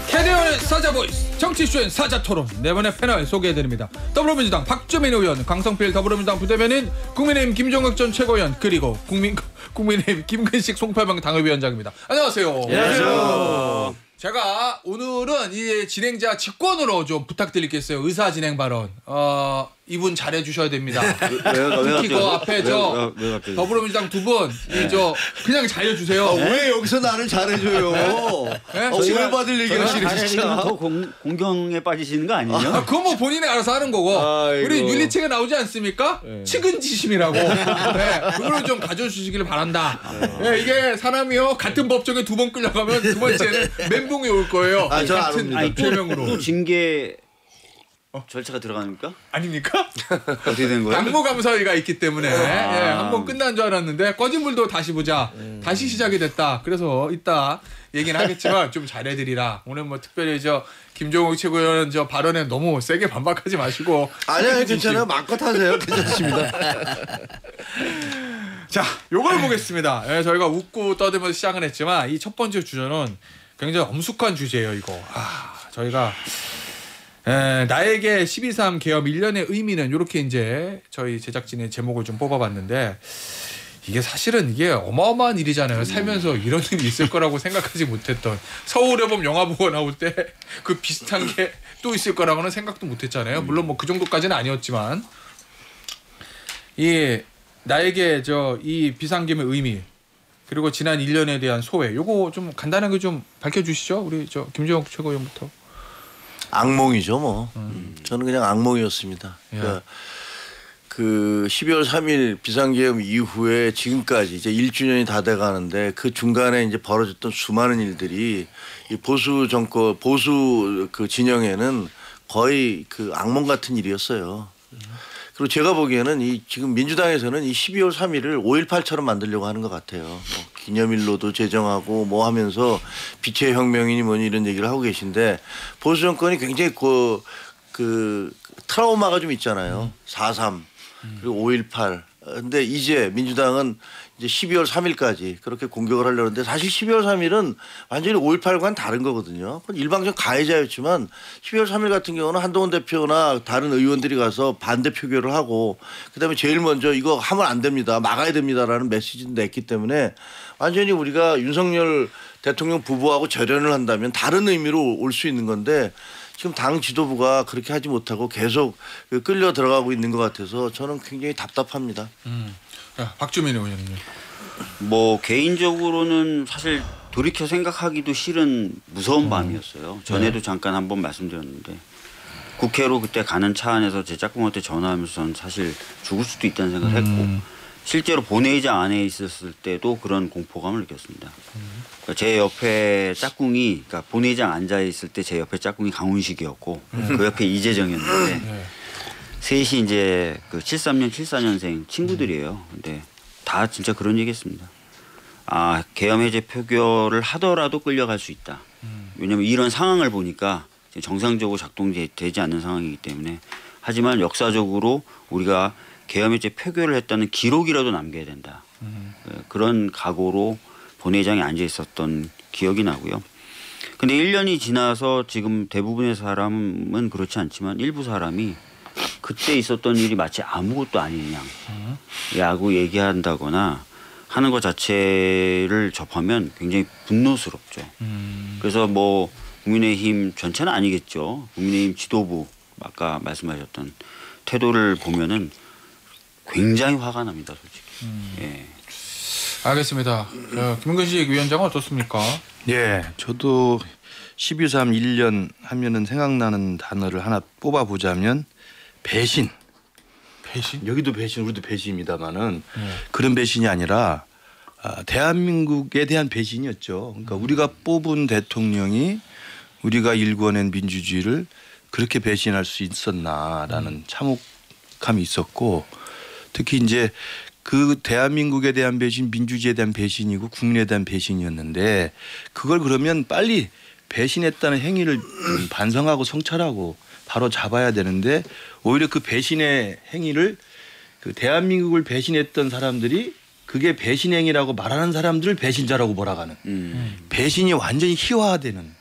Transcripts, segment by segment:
캐리어의 사자보이스 정치쇼의 사자토론 네 번의 패널 소개해드립니다. 더불어민주당 박주민 의원, 강성필 더불어민주당 부대변인, 국민의힘 김종혁 전 최고위원, 그리고 국민의힘 김근식 송팔방 당협위원장입니다. 안녕하세요. 안녕하세요. 제가 오늘은 이 진행자 직권으로 좀 부탁드리겠어요. 의사 진행 발언. 이분 잘해주셔야 됩니다. 특히 그 앞에 더불어민주당 두 분, 그냥 잘해주세요. 왜 여기서 나를 잘해줘요? 네? 오해 받을 얘기 하시네 진짜. 더 공경에 빠지시는 거 아니에요? 그건 뭐 본인이 알아서 하는 거고. 아이고. 우리 윤리책에 나오지 않습니까? 측은지심이라고. 네, 그걸 좀 가져주시기를 바란다. 네, 이게 사람이요 같은 법정에 두 번 끌려가면 두 번째는 멘붕이 올 거예요. 저 같은 압니다. 죄명으로. 징계 절차가 들어갑니까? 아닙니까? 어떻게 된 거예요? 당무감사위가 있기 때문에 한번 끝난 줄 알았는데 꺼진 불도 다시 보자. 다시 시작이 됐다. 그래서 이따 얘기는 하겠지만 좀 잘해드리라. 오늘 뭐 특별히 김종욱 최고위원 발언에 너무 세게 반박하지 마시고. 아니요, 괜찮아요. 마음껏 하세요. 괜찮습니다. 자, 요걸 보겠습니다. 저희가 웃고 떠들면서 시작은 했지만 이 첫 번째 주제는 굉장히 엄숙한 주제예요. 이거. 저희가 나에게 12.3 계엄 1년의 의미는 이렇게 이제 저희 제작진의 제목을 좀 뽑아봤는데 이게 사실은 이게 어마어마한 일이잖아요. 살면서 이런 일이 있을 거라고 생각하지 못했던, 서울의 봄 영화 보고 나올 때 그 비슷한 게 또 있을 거라고는 생각도 못했잖아요. 물론 뭐 그 정도까지는 아니었지만 이 나에게 이 비상계엄의 의미 그리고 지난 1년에 대한 소회 요거 좀 간단하게 좀 밝혀주시죠. 우리 김종혁 최고위원부터. 악몽이죠, 뭐. 저는 그냥 악몽이었습니다. 그러니까 그 12월 3일 비상계엄 이후에 지금까지 이제 1주년이 다 돼가는데 그 중간에 이제 벌어졌던 수많은 일들이 이 보수 정권, 보수 그 진영에는 거의 그 악몽 같은 일이었어요. 그리고 제가 보기에는 이 지금 민주당에서는 이 12월 3일을 5.18처럼 만들려고 하는 것 같아요. 뭐 기념일로도 제정하고 뭐 하면서 빛의 혁명이니 뭐니 이런 얘기를 하고 계신데 보수 정권이 굉장히 그 트라우마가 좀 있잖아요. 4.3 그리고 5.18. 근데 이제 민주당은 이제 12월 3일까지 그렇게 공격을 하려는데 사실 12월 3일은 완전히 5.18과는 다른 거거든요. 일방적 가해자였지만 12월 3일 같은 경우는 한동훈 대표나 다른 의원들이 가서 반대 표결을 하고 그다음에 제일 먼저 이거 하면 안 됩니다. 막아야 됩니다라는 메시지를 냈기 때문에 완전히 우리가 윤석열 대통령 부부하고 절연을 한다면 다른 의미로 올 수 있는 건데 지금 당 지도부가 그렇게 하지 못하고 계속 끌려 들어가고 있는 것 같아서 저는 굉장히 답답합니다. 박주민 의원님. 뭐 개인적으로는 사실 돌이켜 생각하기도 싫은 무서운 밤이었어요. 전에도 잠깐 한번 말씀드렸는데 국회로 그때 가는 차 안에서 제 짝꿍한테 전화하면서 저는 사실 죽을 수도 있다는 생각을 했고 실제로 본회의장 안에 있었을 때도 그런 공포감을 느꼈습니다. 그러니까 제 옆에 짝꿍이, 그러니까 본회의장 앉아 있을 때 제 옆에 짝꿍이 강훈식이었고 그 옆에 이재정이었는데 셋이 이제 그 73년, 74년생 친구들이에요. 근데 다 진짜 그런 얘기했습니다. 계엄 해제 표결을 하더라도 끌려갈 수 있다. 왜냐하면 이런 상황을 보니까 정상적으로 작동되지 않는 상황이기 때문에 하지만 역사적으로 우리가 계엄 해제 표결을 했다는 기록이라도 남겨야 된다. 그런 각오로 본회의장에 앉아 있었던 기억이 나고요. 근데 1년이 지나서 지금 대부분의 사람은 그렇지 않지만 일부 사람이 그때 있었던 일이 마치 아무것도 아닌 양이라고 얘기한다거나 하는 것 자체를 접하면 굉장히 분노스럽죠. 그래서 뭐 국민의힘 전체는 아니겠죠. 국민의힘 지도부 아까 말씀하셨던 태도를 보면은 굉장히 화가 납니다, 솔직히. 예. 알겠습니다. 김근식 위원장은 어떻습니까? 예, 저도 12.3 1년 하면은 생각나는 단어를 하나 뽑아보자면 배신. 배신? 여기도 배신, 우리도 배신입니다만은 그런 배신이 아니라 대한민국에 대한 배신이었죠. 그러니까 우리가 뽑은 대통령이 우리가 일궈낸 민주주의를 그렇게 배신할 수 있었나라는 참혹함이 있었고 특히 이제 그 대한민국에 대한 배신, 민주주의에 대한 배신이고 국민에 대한 배신이었는데 그걸 그러면 빨리 배신했다는 행위를 반성하고 성찰하고 바로 잡아야 되는데 오히려 그 배신의 행위를 그 대한민국을 배신했던 사람들이 그게 배신행위라고 말하는 사람들을 배신자라고 몰아가는 배신이 완전히 희화화되는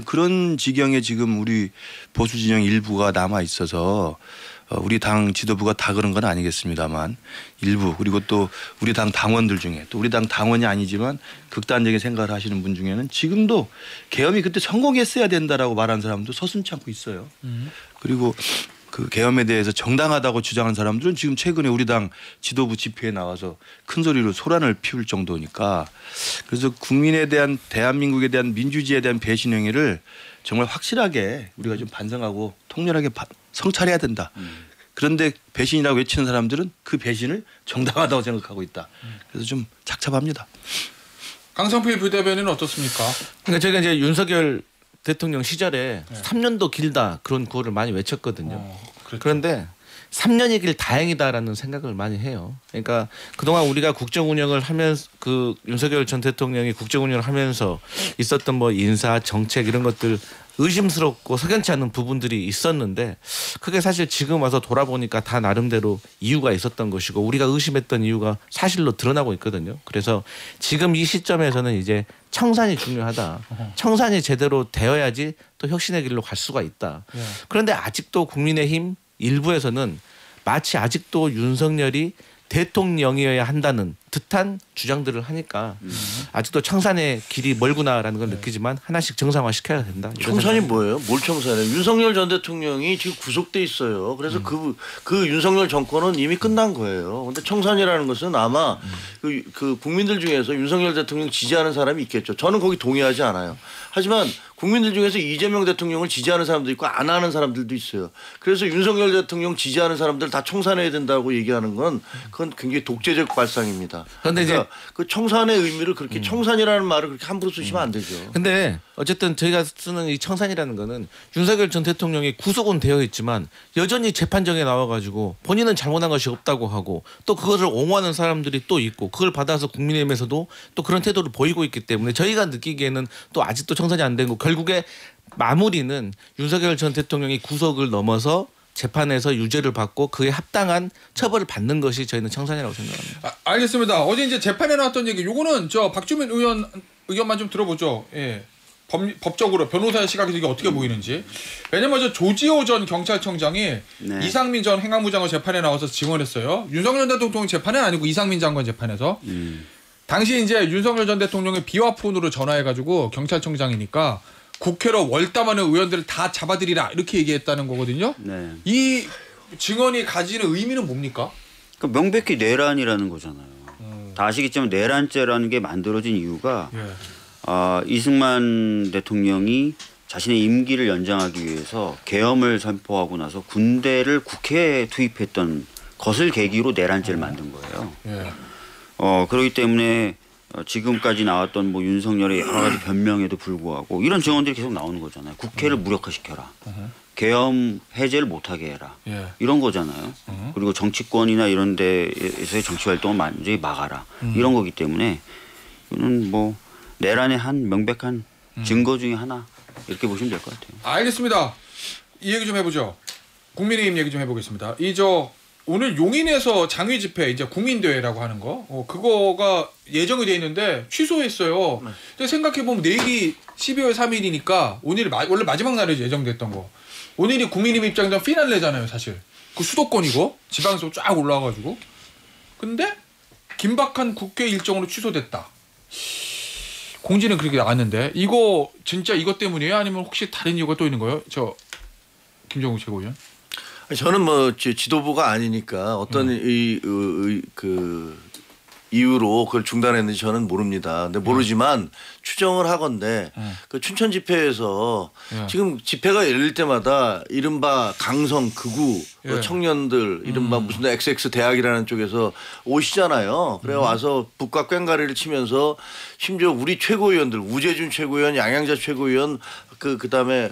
그런 지경에 지금 우리 보수 진영 일부가 남아 있어서 우리 당 지도부가 다 그런 건 아니겠습니다만 일부 그리고 또 우리 당 당원들 중에 또 우리 당 당원이 아니지만 극단적인 생각을 하시는 분 중에는 지금도 계엄이 그때 성공했어야 된다라고 말하는 사람도 서슴지 않고 있어요. 그리고 그 계엄에 대해서 정당하다고 주장하는 사람들은 지금 최근에 우리 당 지도부 집회에 나와서 큰 소리로 소란을 피울 정도니까 그래서 국민에 대한 대한민국에 대한 민주주의에 대한 배신 행위를 정말 확실하게 우리가 좀 반성하고 통렬하게 성찰해야 된다. 그런데 배신이라고 외치는 사람들은 그 배신을 정당하다고 생각하고 있다. 그래서 좀 착잡합니다. 강성필 부대변인은 어떻습니까? 그러니까 저희가 이제 윤석열 대통령 시절에 3년도 길다 그런 구호를 많이 외쳤거든요. 그렇죠. 그런데 3년이길 다행이다라는 생각을 많이 해요. 그러니까 그동안 우리가 국정 운영을 하면서 그 윤석열 전 대통령이 국정 운영을 하면서 있었던 뭐 인사 정책 이런 것들 의심스럽고 석연치 않은 부분들이 있었는데 그게 사실 지금 와서 돌아보니까 다 나름대로 이유가 있었던 것이고 우리가 의심했던 이유가 사실로 드러나고 있거든요. 그래서 지금 이 시점에서는 이제 청산이 중요하다. 청산이 제대로 되어야지 또 혁신의 길로 갈 수가 있다. 그런데 아직도 국민의힘 일부에서는 마치 아직도 윤석열이 대통령이어야 한다는 듯한 주장들을 하니까 아직도 청산의 길이 멀구나라는 걸 느끼지만 하나씩 정상화시켜야 된다. 청산이 뭐예요? 뭘 청산해요? 윤석열 전 대통령이 지금 구속돼 있어요. 그래서 그 윤석열 정권은 이미 끝난 거예요. 그런데 청산이라는 것은 아마 그 국민들 중에서 윤석열 대통령 지지하는 사람이 있겠죠. 저는 거기 동의하지 않아요. 하지만 국민들 중에서 이재명 대통령을 지지하는 사람도 있고 안 하는 사람들도 있어요. 그래서 윤석열 대통령 지지하는 사람들 다 청산해야 된다고 얘기하는 건 그건 굉장히 독재적 발상입니다. 그런데 그러니까 이제 그 청산의 의미를 그렇게 청산이라는 말을 그렇게 함부로 쓰시면 안 되죠. 근데 어쨌든 저희가 쓰는 이 청산이라는 거는 윤석열 전 대통령이 구속은 되어 있지만 여전히 재판정에 나와가지고 본인은 잘못한 것이 없다고 하고 또 그것을 옹호하는 사람들이 또 있고 그걸 받아서 국민의힘에서도 또 그런 태도를 보이고 있기 때문에 저희가 느끼기에는 또 아직도 청산이 안 된 거 결국에 마무리는 윤석열 전 대통령이 구속을 넘어서 재판에서 유죄를 받고 그에 합당한 처벌을 받는 것이 저희는 청산이라고 생각합니다. 알겠습니다. 어제 이제 재판에 나왔던 얘기, 요거는 저 박주민 의원 의견만 좀 들어보죠. 예. 법적으로 변호사의 시각에서 이게 어떻게 보이는지. 왜냐면 저 조지호 전 경찰청장이 이상민 전 행안부 장관 재판에 나와서 증언했어요. 윤석열 대통령 재판은 아니고 이상민 장관 재판에서. 당시 이제 윤석열 전 대통령이 비화폰으로 전화해가지고 경찰청장이니까 국회로 월담하는 의원들을 다 잡아들이라 이렇게 얘기했다는 거거든요. 네. 이 증언이 가지는 의미는 뭡니까? 그러니까 명백히 내란이라는 거잖아요. 다 아시겠지만 내란죄라는 게 만들어진 이유가 이승만 대통령이 자신의 임기를 연장하기 위해서 계엄을 선포하고 나서 군대를 국회에 투입했던 것을 계기로 내란죄를 만든 거예요. 그렇기 때문에 지금까지 나왔던 뭐 윤석열의 여러 가지 변명에도 불구하고 이런 증언들이 계속 나오는 거잖아요. 국회를 무력화시켜라. 계엄 해제를 못하게 해라. 이런 거잖아요. 그리고 정치권이나 이런 데에서의 정치 활동을 완전히 막아라. 이런 거기 때문에 이거는 뭐 내란의 한 명백한 증거 중에 하나 이렇게 보시면 될 것 같아요. 알겠습니다. 이 얘기 좀 해보죠. 국민의힘 얘기 좀 해보겠습니다. 오늘 용인에서 장외 집회 이제 국민대회라고 하는 거 그거가 예정이 돼 있는데 취소했어요. 근데 생각해 보면 내일이 12월 3일이니까 오늘이 원래 마지막 날이 예정됐던 거. 오늘이 국민의힘 입장에서 피날레잖아요, 사실. 그 수도권이고 지방에서 쫙 올라와가지고. 근데 긴박한 국회 일정으로 취소됐다. 공지는 그렇게 나왔는데 이거 진짜 이것 때문이에요? 아니면 혹시 다른 이유가 또 있는 거예요? 저 김정욱 최고위원. 저는 뭐 지도부가 아니니까 어떤 그 이유로 그걸 중단했는지 저는 모릅니다. 근데 모르지만 추정을 하건대 그 춘천 집회에서 지금 집회가 열릴 때마다 이른바 강성 극우 청년들 이른바 무슨 XX 대학이라는 쪽에서 오시잖아요. 그래 와서 북과 꽹가리를 치면서 심지어 우리 최고위원들 우재준 최고위원, 양양자 최고위원 그다음에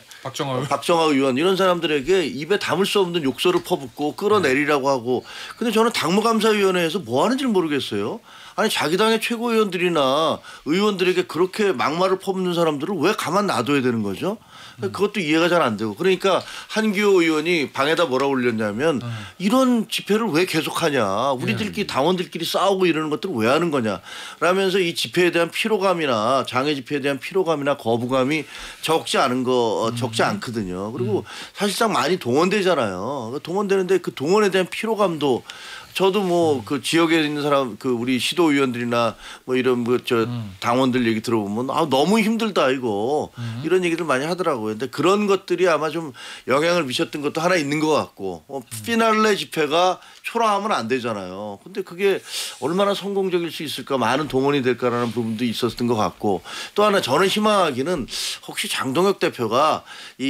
박정아 의원 이런 사람들에게 입에 담을 수 없는 욕설을 퍼붓고 끌어내리라고 하고 근데 저는 당무감사위원회에서 뭐 하는지를 모르겠어요. 아니 자기 당의 최고위원들이나 의원들에게 그렇게 막말을 퍼붓는 사람들을 왜 가만 놔둬야 되는 거죠? 그것도 이해가 잘 안 되고 그러니까 한기호 의원이 방에다 뭐라 올렸냐면 이런 집회를 왜 계속하냐 우리들끼리 당원들끼리 싸우고 이러는 것들을 왜 하는 거냐 라면서 이 집회에 대한 피로감이나 장애 집회에 대한 피로감이나 거부감이 적지 않거든요. 그리고 사실상 많이 동원되잖아요. 동원되는데 그 동원에 대한 피로감도 저도 뭐 그 지역에 있는 사람 그 우리 시도의원들이나 뭐 이런 뭐 저 당원들 얘기 들어보면 아 너무 힘들다 이거 이런 얘기들 많이 하더라고요. 근데 그런 것들이 아마 좀 영향을 미쳤던 것도 하나 있는 것 같고 피날레 집회가 초라하면 안 되잖아요. 근데 그게 얼마나 성공적일 수 있을까 많은 동원이 될까라는 부분도 있었던 것 같고 또 하나 저는 희망하기는 혹시 장동혁 대표가 이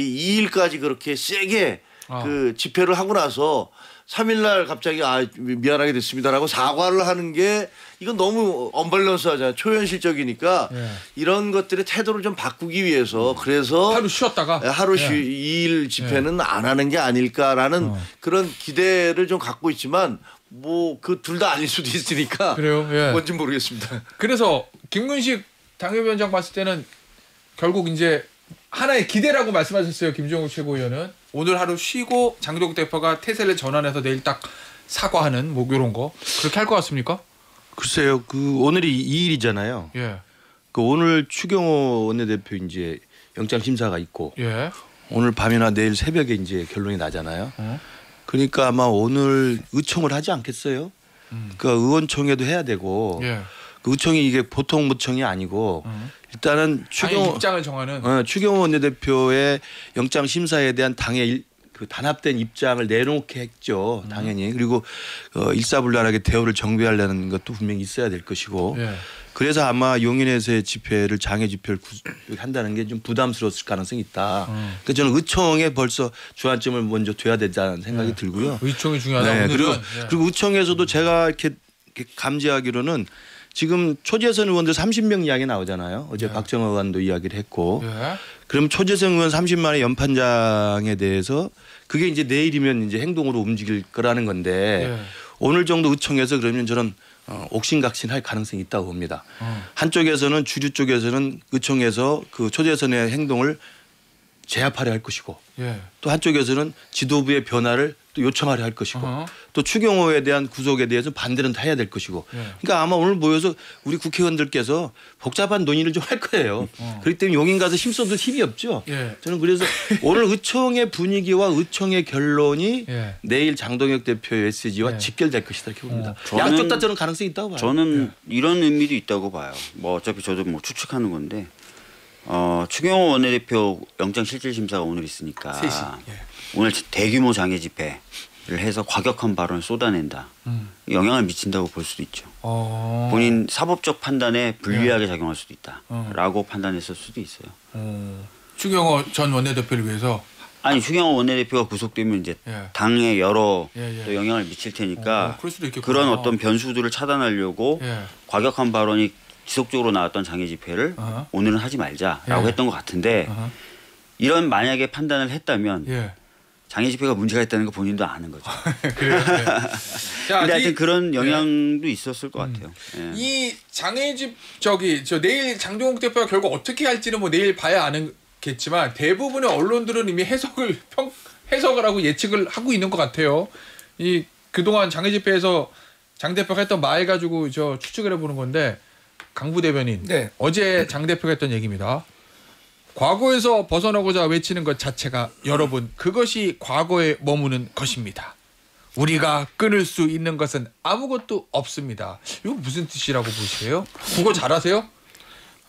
2일까지 그렇게 세게 그 집회를 하고 나서 3일날 갑자기 미안하게 됐습니다라고 사과를 하는 게 이건 너무 언밸런스하잖아요. 초현실적이니까 이런 것들의 태도를 좀 바꾸기 위해서 그래서 하루 쉬었다가 2일 집회는 안 하는 게 아닐까라는 그런 기대를 좀 갖고 있지만 뭐 그 둘 다 아닐 수도 있으니까 그래요. 뭔지 모르겠습니다. 그래서 김근식 당협위원장 봤을 때는 결국 이제 하나의 기대라고 말씀하셨어요. 김종욱 최고위원은 오늘 하루 쉬고 장동혁 대표가 태세를 전환해서 내일 딱 사과하는 뭐 이런 거 그렇게 할 것 같습니까? 글쎄요. 그 오늘이 2일이잖아요. 예. 그 오늘 추경호 원내대표 이제 영장 심사가 있고 예. 오늘 밤이나 내일 새벽에 이제 결론이 나잖아요. 그러니까 아마 오늘 의총을 하지 않겠어요. 그 의원총회도 해야 되고 예. 그 의총이 이게 보통 의총이 아니고 일단은 당의 입장을 정하는 추경호 원내대표의 영장 심사에 대한 당의 그 단합된 입장을 내놓게 했죠. 당연히. 그리고 일사불란하게 대우를 정비하려는 것도 분명히 있어야 될 것이고. 예. 그래서 아마 용인에서의 집회를 장애 집회를 한다는 게 좀 부담스러웠을 가능성이 있다. 그러니까 저는 의총에 벌써 주안점을 먼저 둬야 된다는 생각이 들고요. 의총이 중요하다. 네, 오늘은 그리고 의총에서도 제가 이렇게 감지하기로는 지금 초재선 의원들 30명 이야기 나오잖아요. 어제 박정호 의원도 이야기를 했고. 예. 그럼 초재선 의원 30만의 연판장에 대해서 그게 이제 내일이면 이제 행동으로 움직일 거라는 건데 오늘 정도 의총에서 그러면 저는 옥신각신할 가능성이 있다고 봅니다. 한쪽에서는 주류 쪽에서는 의총에서 그 초재선의 행동을 제압하려 할 것이고 또 한쪽에서는 지도부의 변화를 또 요청하려 할 것이고 또 추경호에 대한 구속에 대해서 반대는 다 해야 될 것이고 그러니까 아마 오늘 모여서 우리 국회의원들께서 복잡한 논의를 좀 할 거예요. 그렇기 때문에 용인 가서 힘써도 힘이 없죠. 저는 그래서 오늘 의총의 분위기와 의총의 결론이 내일 장동혁 대표의 메시지와 직결될 것이다 이렇게 봅니다. 양쪽 다 저는 가능성이 있다고 봐요. 저는 이런 의미도 있다고 봐요. 뭐 어차피 저도 뭐 추측하는 건데 추경호 원내대표 영장실질심사가 오늘 있으니까 3시. 오늘 대규모 장애 집회를 해서 과격한 발언을 쏟아낸다. 영향을 미친다고 볼 수도 있죠. 본인 사법적 판단에 불리하게 작용할 수도 있다라고 판단했을 수도 있어요. 추경호 전 원내대표를 위해서 아니 추경호 원내대표가 구속되면 이제 당에 여러 또 영향을 미칠 테니까 그럴 수도 있겠구나. 그런 어떤 변수들을 차단하려고 과격한 발언이 지속적으로 나왔던 장애 집회를 오늘은 하지 말자라고 했던 것 같은데 이런 만약에 판단을 했다면 장애 집회가 문제가 있다는 거 본인도 아는 거죠. 그래요. 자, 근데 하여튼 그런 영향도 있었을 것 같아요. 이 장애집 저 내일 장동욱 대표가 결국 어떻게 할지는 뭐 내일 봐야 아는겠지만 대부분의 언론들은 이미 해석을 하고 예측을 하고 있는 것 같아요. 이 그동안 장애 집회에서 장 대표가 했던 말 가지고 저 추측을 해보는 건데 강부 대변인 어제 장 대표가 했던 얘기입니다. 과거에서 벗어나고자 외치는 것 자체가 여러분 그것이 과거에 머무는 것입니다. 우리가 끊을 수 있는 것은 아무것도 없습니다. 이거 무슨 뜻이라고 보세요? 국어 잘하세요?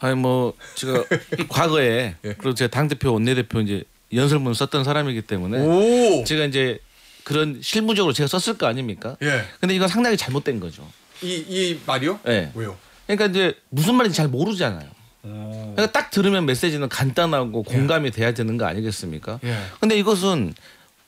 아니 뭐 제가 과거에 그리고 제가 당 대표 원내대표 이제 연설문 썼던 사람이기 때문에 제가 이제 그런 실무적으로 제가 썼을 거 아닙니까? 근데 이건 상당히 잘못된 거죠. 이 말이요? 네. 왜요? 그러니까 이제 무슨 말인지 잘 모르잖아요. 그러니까 딱 들으면 메시지는 간단하고 공감이 돼야 되는 거 아니겠습니까? 근데 이것은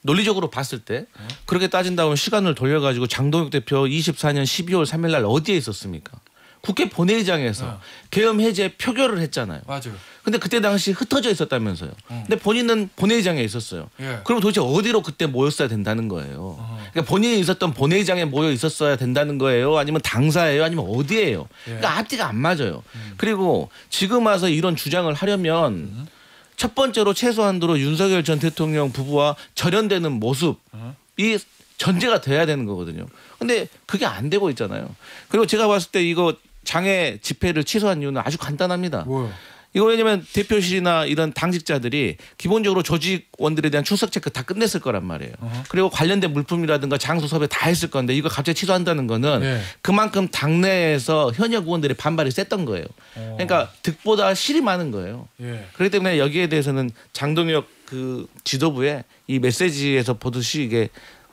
논리적으로 봤을 때 그렇게 따진다면 시간을 돌려가지고 장동혁 대표 24년 12월 3일 날 어디에 있었습니까? 국회 본회의장에서 계엄 해제 표결을 했잖아요. 맞아요. 근데 그때 당시 흩어져 있었다면서요. 근데 본인은 본회의장에 있었어요. 예. 그럼 도대체 어디로 그때 모였어야 된다는 거예요. 그러니까 본인이 있었던 본회의장에 모여 있었어야 된다는 거예요. 아니면 당사예요. 아니면 어디예요. 그러니까 앞뒤가 안 맞아요. 그리고 지금 와서 이런 주장을 하려면 첫 번째로 최소한도로 윤석열 전 대통령 부부와 절연되는 모습이 전제가 돼야 되는 거거든요. 근데 그게 안 되고 있잖아요. 그리고 제가 봤을 때 이거 장애 집회를 취소한 이유는 아주 간단합니다. 뭐요? 이거 왜냐면 대표실이나 이런 당직자들이 기본적으로 조직원들에 대한 출석 체크 다 끝냈을 거란 말이에요. 그리고 관련된 물품이라든가 장소 섭외 다 했을 건데 이거 갑자기 취소한다는 거는 네. 그만큼 당내에서 현역 의원들의 반발이 셌던 거예요. 그러니까 득보다 실이 많은 거예요. 예. 그렇기 때문에 여기에 대해서는 장동혁 그 지도부의 이 메시지에서 보듯이 이게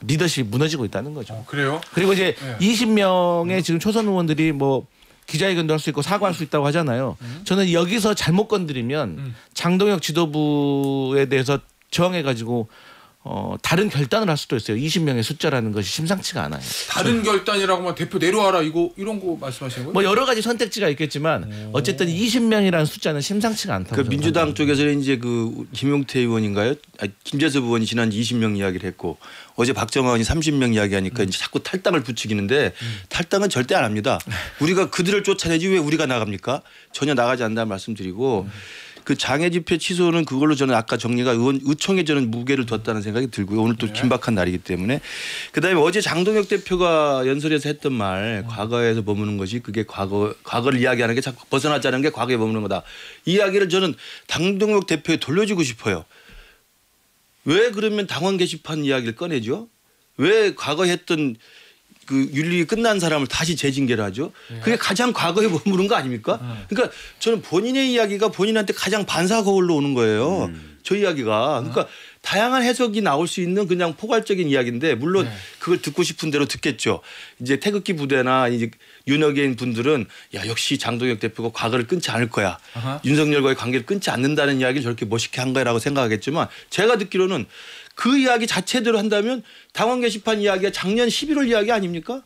리더십이 무너지고 있다는 거죠. 그래요? 그리고 이제 네. 20명의 지금 초선 의원들이 뭐 기자회견도 할 수 있고 사과할 수 있다고 하잖아요. 저는 여기서 잘못 건드리면 장동혁 지도부에 대해서 저항해가지고 다른 결단을 할 수도 있어요. 20명의 숫자라는 것이 심상치가 않아요. 다른 결단이라고 막 대표 내려와라 이런 거 말씀하시는 거예요? 뭐 여러 가지 선택지가 있겠지만 어쨌든 20명이라는 숫자는 심상치가 않다고. 그 저는 민주당 쪽에서는 이제 그 김용태 의원인가요? 김재섭 의원이 지난주 20명 이야기를 했고 어제 박정환 의원이 30명 이야기하니까 이제 자꾸 탈당을 부추기는데 탈당은 절대 안 합니다. 우리가 그들을 쫓아내지 왜 우리가 나갑니까? 전혀 나가지 않는다는 말씀드리고 그 장애 집회 취소는 그걸로 저는 아까 정리가 의총에 저는 무게를 뒀다는 생각이 들고요. 오늘 또 긴박한 날이기 때문에 그다음에 어제 장동혁 대표가 연설에서 했던 말 과거에서 머무는 것이 그게 과거를 이야기하는 게 자꾸 벗어나자는 게 과거에 머무는 거다. 이 이야기를 저는 장동혁 대표에 돌려주고 싶어요. 왜 그러면 당원 게시판 이야기를 꺼내죠? 왜 과거 했던 그 윤리위 끝난 사람을 다시 재징계를 하죠? 그게 가장 과거에 머무른 거 아닙니까? 그러니까 저는 본인의 이야기가 본인한테 가장 반사 거울로 오는 거예요. 저 이야기가. 그러니까 다양한 해석이 나올 수 있는 그냥 포괄적인 이야기인데 물론 그걸 듣고 싶은 대로 듣겠죠. 이제 태극기 부대나 이제 윤핵인 분들은 야 역시 장동혁 대표가 과거를 끊지 않을 거야. 윤석열과의 관계를 끊지 않는다는 이야기를 저렇게 멋있게 한 거라고 생각하겠지만 제가 듣기로는 그 이야기 자체대로 한다면 당원 게시판 이야기가 작년 11월 이야기 아닙니까?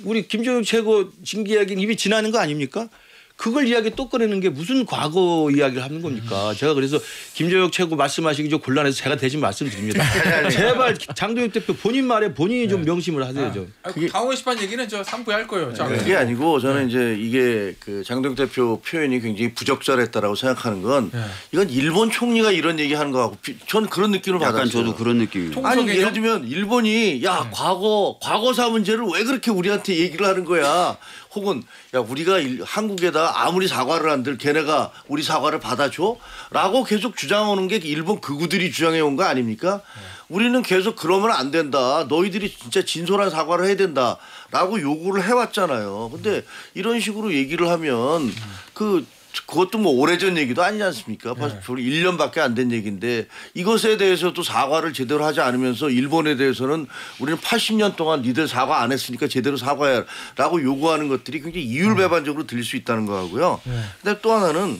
우리 김종혁 최고 징계 이야기는 이미 지나는 거 아닙니까? 그걸 이야기 또 꺼내는 게 무슨 과거 이야기를 하는 겁니까? 제가 그래서 김종혁 최고 말씀하시기 좀 곤란해서 제가 대신 말씀드립니다. 제발 장동혁 대표 본인 말에 본인이 좀 명심을 하세요. 좀. 당원 게시판 얘기는 저 3부에 할 거예요. 자, 그게 아니고 저는 이제 이게 그 장동혁 대표 표현이 굉장히 부적절했다라고 생각하는 건 이건 일본 총리가 이런 얘기하는 거하고 전 그런 느낌을 약간 받았어요. 저도 그런 느낌이에요. 아니 예를 들면 일본이 야 과거사 문제를 왜 그렇게 우리한테 얘기를 하는 거야. 혹은 야 우리가 한국에다 아무리 사과를 한들 걔네가 우리 사과를 받아줘? 라고 계속 주장하는 게 일본 극우들이 주장해온 거 아닙니까? 우리는 계속 그러면 안 된다. 너희들이 진짜 진솔한 사과를 해야 된다. 라고 요구를 해왔잖아요. 근데 이런 식으로 얘기를 하면 그것도 뭐 오래전 얘기도 아니지 않습니까? 벌써 1년밖에 안 된 얘기인데 이것에 대해서도 사과를 제대로 하지 않으면서 일본에 대해서는 우리는 80년 동안 니들 사과 안 했으니까 제대로 사과해라고 요구하는 것들이 굉장히 이율배반적으로 들릴 수 있다는 거하고요. 근데 또 하나는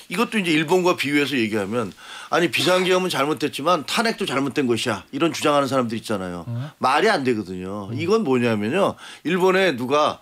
이것도 이제 일본과 비교해서 얘기하면 아니 비상계엄은 잘못됐지만 탄핵도 잘못된 것이야 이런 주장하는 사람들 있잖아요. 말이 안 되거든요. 이건 뭐냐면요. 일본에 누가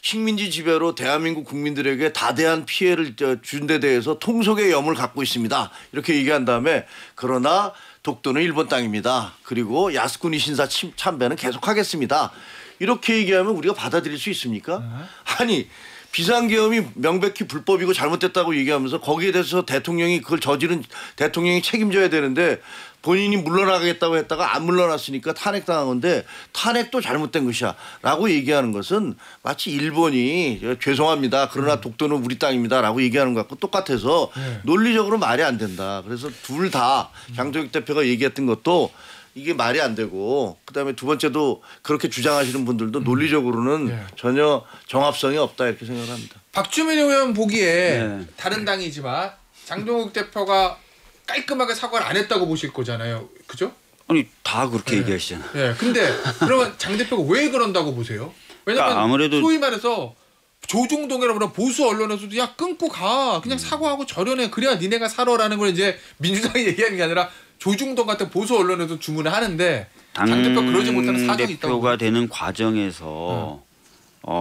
식민지 지배로 대한민국 국민들에게 다대한 피해를 준 데 대해서 통속의 염을 갖고 있습니다. 이렇게 얘기한 다음에 그러나 독도는 일본 땅입니다. 그리고 야스쿠니 신사 참배는 계속하겠습니다. 이렇게 얘기하면 우리가 받아들일 수 있습니까? 아니 비상계엄이 명백히 불법이고 잘못됐다고 얘기하면서 거기에 대해서 대통령이 그걸 저지른 대통령이 책임져야 되는데 본인이 물러나겠다고 했다가 안 물러났으니까 탄핵당한 건데 탄핵도 잘못된 것이야 라고 얘기하는 것은 마치 일본이 죄송합니다. 그러나 독도는 우리 땅입니다 라고 얘기하는 것과 똑같아서 논리적으로 말이 안 된다. 그래서 둘 다 장동혁 대표가 얘기했던 것도 이게 말이 안 되고 그다음에 두 번째도 그렇게 주장하시는 분들도 논리적으로는 전혀 정합성이 없다 이렇게 생각을 합니다. 박주민 의원 보기에 다른 당이지만 장동혁 대표가 깔끔하게 사과를 안 했다고 보실 거잖아요. 그죠? 아니 다 그렇게 얘기하시잖아요. 네. 근데 그러면 장 대표가 왜 그런다고 보세요? 왜냐면 그러니까 아무래도 소위 말해서 조중동이라고 보수 언론에서도 야 끊고 가 그냥 사과하고 절연해 그래야 니네가 살아라는 걸 이제 민주당이 얘기하는 게 아니라 조중동 같은 보수 언론에도 주문을 하는데 장 대표 그러지 못하는 사정이 있다고. 대표가 되는 과정에서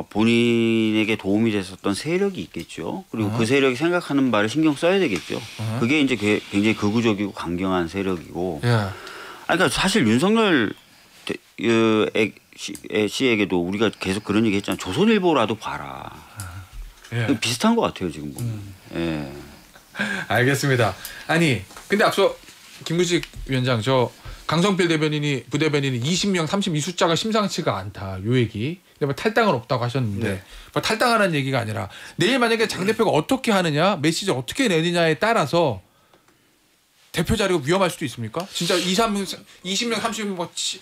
본인에게 도움이 됐었던 세력이 있겠죠. 그리고 그 세력이 생각하는 바를 신경 써야 되겠죠. 그게 이제 굉장히 극우적이고 강경한 세력이고. 예. 그러니까 사실 윤석열 씨에게도 우리가 계속 그런 얘기 했잖아요. 조선일보라도 봐라. 예. 비슷한 것 같아요 지금 보면. 예. 알겠습니다. 아니 근데 앞서 김구식 위원장 저 강성필 부대변인이 20명 30 이 숫자가 심상치가 않다 요 얘기. 근데 뭐 탈당은 없다고 하셨는데 네. 뭐 탈당하라는 얘기가 아니라 내일 만약에 장 대표가 어떻게 하느냐 메시지 어떻게 내느냐에 따라서 대표 자리가 위험할 수도 있습니까? 진짜 20명 30명 뭐 치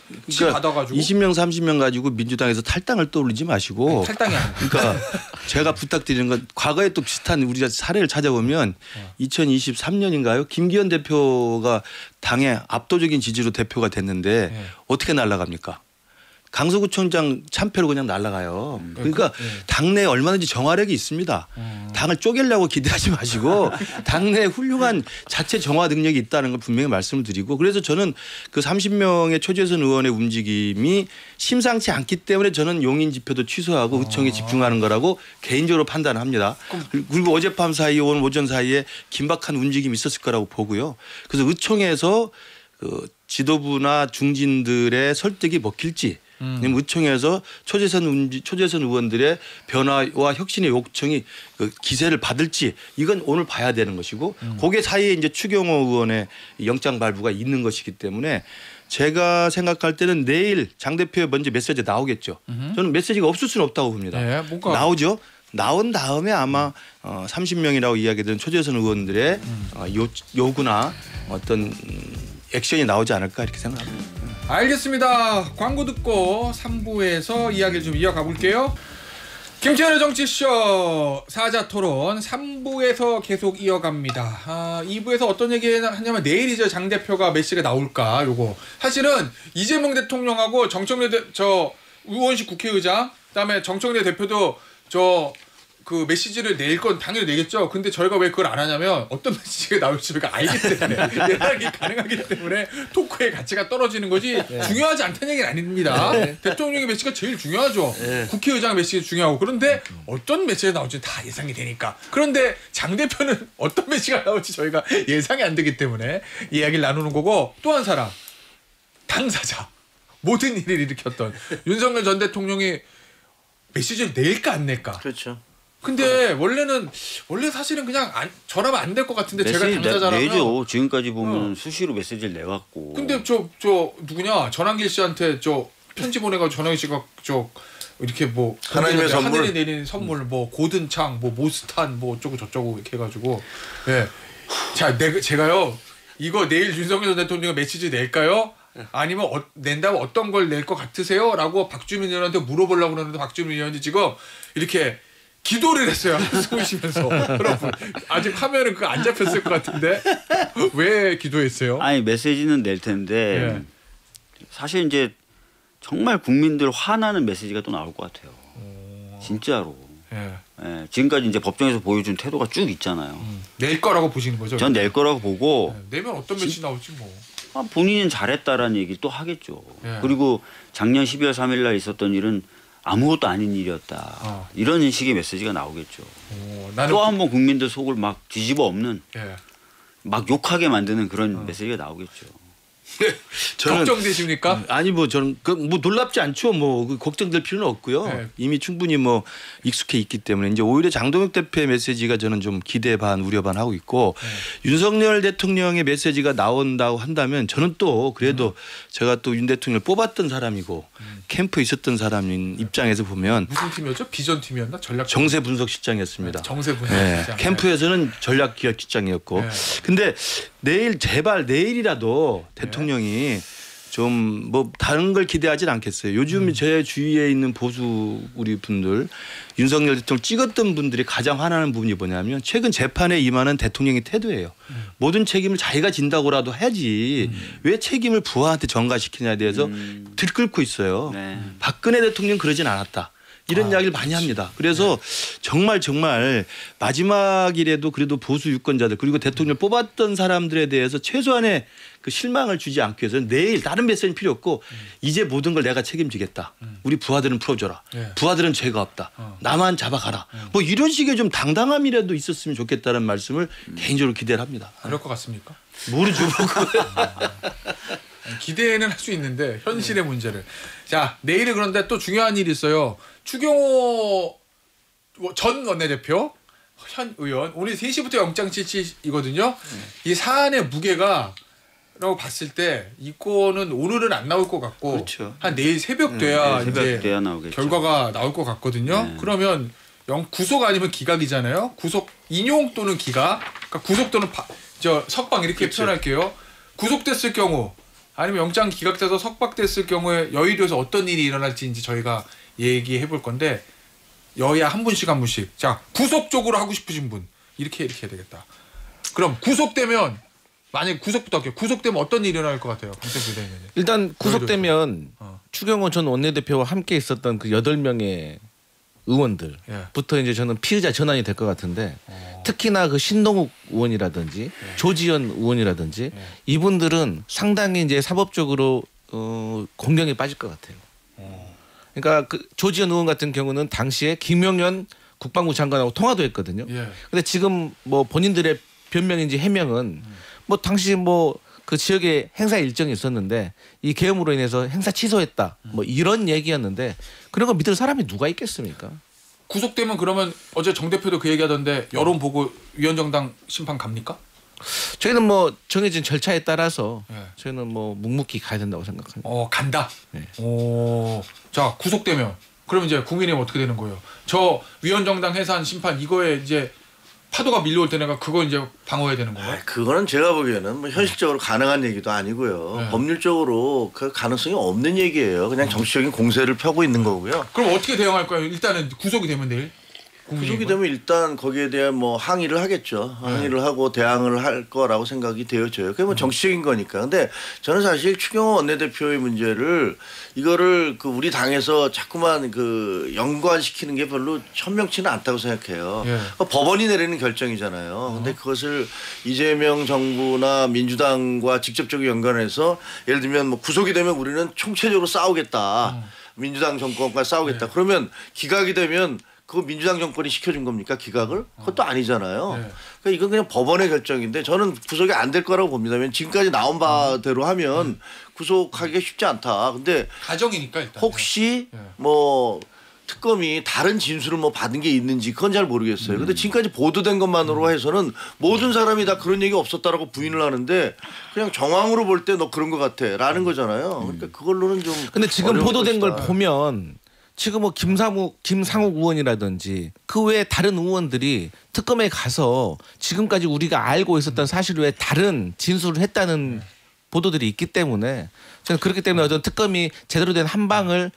받아가지고 20명 30명 가지고 민주당에서 탈당을 떠올리지 마시고 탈당이 아니에요. 그러니까 제가 부탁드리는 건 과거에 또 비슷한 우리가 사례를 찾아보면 2023년인가요? 김기현 대표가 당의 압도적인 지지로 대표가 됐는데 네. 어떻게 날아갑니까? 강서구청장 참패로 그냥 날아가요. 그러니까 당내에 얼마든지 정화력이 있습니다. 당을 쪼개려고 기대하지 마시고 당내에 훌륭한 자체 정화 능력이 있다는 걸 분명히 말씀을 드리고 그래서 저는 그 30명의 초재선 의원의 움직임이 심상치 않기 때문에 저는 용인 집회도 취소하고 의총에 집중하는 거라고 개인적으로 판단합니다. 그리고 어젯밤 사이에 오늘 오전 사이에 긴박한 움직임이 있었을 거라고 보고요. 그래서 의총에서 그 지도부나 중진들의 설득이 먹힐지 아니면 의총에서 초재선 의원들의 변화와 혁신의 요청이 그 기세를 받을지 이건 오늘 봐야 되는 것이고 그게 사이에 이제 추경호 의원의 영장 발부가 있는 것이기 때문에 제가 생각할 때는 내일 장 대표의 먼저 메시지 나오겠죠. 저는 메시지가 없을 수는 없다고 봅니다. 네, 뭔가 나오죠. 나온 다음에 아마 30명이라고 이야기되는 초재선 의원들의 요구나 어떤 액션이 나오지 않을까 이렇게 생각합니다. 알겠습니다. 광고 듣고 3부에서 이야기를 좀 이어가 볼게요. 김치현의 정치쇼 사자토론 3부에서 계속 이어갑니다. 2부에서 어떤 얘기 하냐면 내일이죠. 장 대표가 메시지가 나올까 요거. 사실은 이재명 대통령하고 정청래 의원실 국회의장 그다음에 정청래 대표도 그 메시지를 낼 건 당연히 내겠죠. 근데 저희가 왜 그걸 안 하냐면 어떤 메시지가 나올지 저희가 알기 때문에 예상이 가능하기 때문에 토크의 가치가 떨어지는 거지 중요하지 않다는 얘기는 아닙니다. 대통령의 메시지가 제일 중요하죠. 국회의장 메시지가 중요하고 그런데 어떤 메시지가 나올지 다 예상이 되니까. 그런데 장 대표는 어떤 메시지가 나올지 저희가 예상이 안 되기 때문에 이야기를 나누는 거고 또 한 사람 당사자 모든 일을 일으켰던 윤석열 전 대통령이 메시지를 낼까 안 낼까. 그렇죠. 근데 원래 사실은 그냥 저라면 안 될 것 같은데 제가 메시지 당사자라면 내죠. 지금까지 보면 수시로 메시지를 내왔고. 근데 저 누구냐 전환길 씨한테 저 편지 보내가지고 전환길 씨가 이렇게 뭐 하나님의 선물 하늘이 내리는 선물 뭐 고든창 뭐 모스탄 뭐 어쩌고 저쩌고 이렇게 해가지고 예. 자 제가요 이거 내일 윤석열 전 대통령이 메시지 낼까요? 아니면 낸다면 어떤 걸 낼 것 같으세요? 라고 박주민 의원한테 물어보려고 그러는데 박주민 의원이 지금 이렇게 기도를 했어요. 숨을 쉬면서. 여러분 아직 화면은 그거 안 잡혔을 것 같은데 왜 기도했어요? 아니 메시지는 낼 텐데 사실 이제 정말 국민들 화나는 메시지가 또 나올 것 같아요. 진짜로. 예, 지금까지 이제 법정에서 보여준 태도가 쭉 있잖아요. 낼 거라고 보시는 거죠? 전 낼 거라고 보고 내면 어떤 메시지 나올지 뭐. 본인은 잘했다라는 얘기 또 하겠죠. 예. 그리고 작년 12월 3일 날 있었던 일은 아무것도 아닌 일이었다. 이런 식의 메시지가 나오겠죠. 나는 또 한 번 국민들 속을 막 뒤집어 엎는 예. 막 욕하게 만드는 그런 메시지가 나오겠죠. 걱정되십니까? 아니 뭐 저는 뭐 놀랍지 않죠. 뭐 걱정될 필요는 없고요. 네. 이미 충분히 뭐 익숙해 있기 때문에 이제 오히려 장동혁 대표의 메시지가 저는 좀 기대 반 우려 반 하고 있고 윤석열 대통령의 메시지가 나온다고 한다면 저는 또 그래도 제가 또 윤 대통령을 뽑았던 사람이고 캠프에 있었던 사람인 입장에서 보면 무슨 팀이었죠? 비전 팀이었나? 전략 정세 분석 실장이었습니다. 정세 분석 네. 실장. 캠프에서는 전략 기획 실장이었고 네. 근데 제발 내일이라도 대통령이 좀 뭐 다른 걸 기대하진 않겠어요. 요즘 제 주위에 있는 보수 우리 분들 윤석열 대통령 찍었던 분들이 가장 화나는 부분이 뭐냐면 최근 재판에 임하는 대통령의 태도예요. 모든 책임을 자기가 진다고라도 해야지 왜 책임을 부하한테 전가시키냐에 대해서 들끓고 있어요. 네. 박근혜 대통령 그러진 않았다. 이런 이야기를 많이 합니다. 그래서 정말 마지막이라도 그래도 보수 유권자들 그리고 대통령을 뽑았던 사람들에 대해서 최소한의 그 실망을 주지 않기 위해서는 내일 다른 메시지는 필요 없고 이제 모든 걸 내가 책임지겠다. 우리 부하들은 풀어줘라. 부하들은 죄가 없다. 나만 잡아가라. 뭐 이런 식의 좀 당당함이라도 있었으면 좋겠다는 말씀을 개인적으로 기대를 합니다. 그럴 것 같습니까? 모르죠. 기대는 할 수 있는데 현실의 문제를. 자, 내일은 그런데 또 중요한 일이 있어요. 추경호 전 원내대표 현 의원 오늘 3시부터 영장 실시이거든요. 이 사안의 무게가 라고 봤을 때 이거는 오늘은 안 나올 것 같고 그렇죠. 한 내일 새벽 돼야 새벽 이제 돼야 나오겠죠. 결과가 나올 것 같거든요. 그러면 구속 아니면 기각이잖아요. 구속 인용 또는 기각. 그러니까 구속 또는 석방 이렇게 표현할게요. 구속됐을 경우 아니면 영장 기각돼서 석방됐을 경우에 여의도에서 어떤 일이 일어날지 이제 저희가 얘기해 볼 건데 여야 한 분씩 한 분씩. 자, 구속 쪽으로 하고 싶으신 분 이렇게 해야 되겠다. 그럼 구속되면 만약에 구속부터 할게요. 구속되면 어떤 일이 일어날 것 같아요? 강태규 대변인. 일단 구속되면 추경호 전 원내대표와 함께 있었던 그 8명의 의원들부터 이제 저는 피의자 전환이 될 것 같은데 특히나 그 신동욱 의원이라든지 조지현 의원이라든지 이분들은 상당히 이제 사법적으로 공경에 빠질 것 같아요. 그러니까 그 조지현 의원 같은 경우는 당시에 김용현 국방부 장관하고 통화도 했거든요. 근데 지금 뭐 본인들의 변명인지 해명은 뭐 당시 뭐 그 지역에 행사 일정이 있었는데 이 계엄으로 인해서 행사 취소했다. 뭐 이런 얘기였는데 그런 거 믿을 사람이 누가 있겠습니까? 구속되면 그러면 어제 정 대표도 그 얘기하던데 여론 보고 위원정당 심판 갑니까? 저희는 뭐 정해진 절차에 따라서 저희는 뭐 묵묵히 가야 된다고 생각합니다. 간다. 네. 자, 구속되면 그럼 이제 국민의힘 어떻게 되는 거예요? 저 위원정당 해산 심판 이거에 이제 파도가 밀려올 때는 그거 이제 방어해야 되는 건가요? 그거는 제가 보기에는 뭐 현실적으로 가능한 얘기도 아니고요. 법률적으로 그 가능성이 없는 얘기예요. 그냥 정치적인 공세를 펴고 있는 거고요. 그럼 어떻게 대응할 거예요? 일단은 구속이 되면 내일. 구속이 되면 일단 거기에 대한 뭐 항의를 하겠죠. 항의를 하고 대항을 할 거라고 생각이 되어져요. 그게 뭐 정치적인 거니까. 근데 저는 사실 추경호 원내대표의 문제를 이거를 그 우리 당에서 자꾸만 그 연관시키는 게 별로 현명치는 않다고 생각해요. 그러니까 법원이 내리는 결정이잖아요. 근데 그것을 이재명 정부나 민주당과 직접적으로 연관해서 예를 들면 뭐 구속이 되면 우리는 총체적으로 싸우겠다. 민주당 정권과 싸우겠다. 그러면 기각이 되면 그거 민주당 정권이 시켜준 겁니까? 기각을? 그것도 아니잖아요. 그러니까 이건 그냥 법원의 결정인데 저는 구속이 안 될 거라고 봅니다. 왜냐하면 지금까지 나온 바대로 하면 구속하기가 쉽지 않다. 근데 가정이니까 일단. 혹시 뭐 특검이 다른 진술을 뭐 받은 게 있는지 그건 잘 모르겠어요. 근데 지금까지 보도된 것만으로 해서는 모든 사람이 다 그런 얘기 없었다라고 부인을 하는데 그냥 정황으로 볼 때 너 그런 것 같아라는 거잖아요. 그러니까 그걸로는 좀. 근데 지금 어려운 보도된 것이다. 걸 보면 지금 뭐 김상욱 의원이라든지 그 외에 다른 의원들이 특검에 가서 지금까지 우리가 알고 있었던 사실 외에 다른 진술을 했다는 보도들이 있기 때문에 저는 그렇기 때문에 어떤 특검이 제대로 된 한 방을